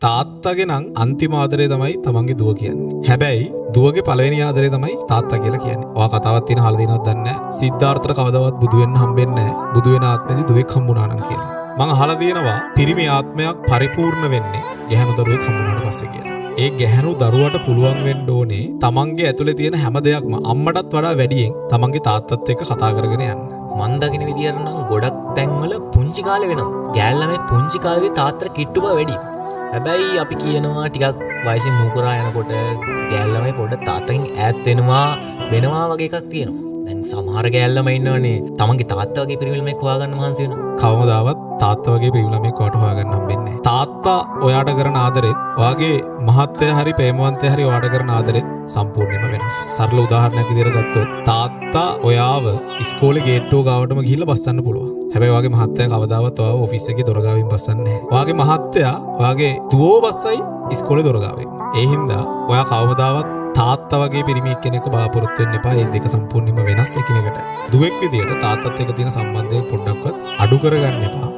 තාත්තගේ නම් අන්තිම ආදරේ තමයි තමන්ගේ දුව කියන්නේ. හැබැයි දුවගේ පළවෙනි ආදරේ තමයි තාත්තා කියලා කියන්නේ. ඔයා කතාවක් තියෙන අහලා දිනවද දන්නේ නැහැ. සිද්ධාර්ථට කවදාවත් බුදු වෙන්න හම්බෙන්නේ නැහැ. බුදු වෙන ආත්මෙදී දුවෙක් හම්බුණා නම් කියලා. මං අහලා තියෙනවා පිරිමි ආත්මයක් පරිපූර්ණ වෙන්නේ ගැහැණු දරුවෙක් හම්බුනාට පස්සේ කියලා. ඒ ගැහැණු දරුවට පුළුවන් වෙන්න ඕනේ තමන්ගේ ඇතුලේ තියෙන හැම දෙයක්ම අම්මටත් වඩා වැඩියෙන් තමන්ගේ තාත්තත් එක්ක කතා කරගෙන යන්න. මන් දකින විදියට නම් ගොඩක් තැන්වල පුංචි කාලේ වෙනවා. ගෑල් ළමයි පුංචි කාලේදී තාත්තට කිට්ටු බව වැඩි. හැබැයි අපි කියනවා ටිකක් වයසින් මූකරා යනකොට ගෑල් ළමයි පොඩ්ඩක් තාත්තගෙන් ඈත් වෙනවා වගේ එකක් තියෙනවා. දැන් සමහර ගෑල් ළමයි ඉන්නවනේ තමන්ගේ තාත්තා වගේ පිරිමි ළමෙක් හොයාගන්න මහන්සි වෙනවා. කවමදාවත් තාත්තා වගේ පිරිමි ළමෙක් වට හොයාගන්න හම්බෙන්නේ නැහැ. තාත්තා ඔයාට කරන ආදරෙත් ඔයාගේ මහත්තයා හරි ප්‍රේමවන්තයා හරි ඔයාට කරන ආදරෙත් සම්පූර්ණයෙන්ම වෙනස්. සරල උදාහරණයක් විදිහට ගත්තොත් තාත්තා ඔයාව ඉස්කෝලේ ගේට්ටුව ගාවටම ගිහිල්ලා බස්සන්න පුළුවන්. හැබැයි ඔයාගේ මහත්තයා කවදාවත් ඔයාව ඔෆිස් එකේ දොර ගාවින් බස්සන්නේ නැහැ. ඔයාගේ මහත්තයා ඔයාගේ දුවව බස්සයි ඉස්කෝලේ දොර ගාවින්. ඒ හින්දා ඔයා කවමදාවත් තාත්තා වගේ පිරිමියෙක් කෙනෙක්ව බලාපොරොත්තු වෙන්න එපා. මේ දෙක සම්පූර්ණයෙන්ම වෙනස් එකිනෙකට. දුවෙක් විදියට තාත්තත් එක්ක තියෙන සම්බන්ධය පොඩ්ඩක්වත් අඩු කරගන්න එපා.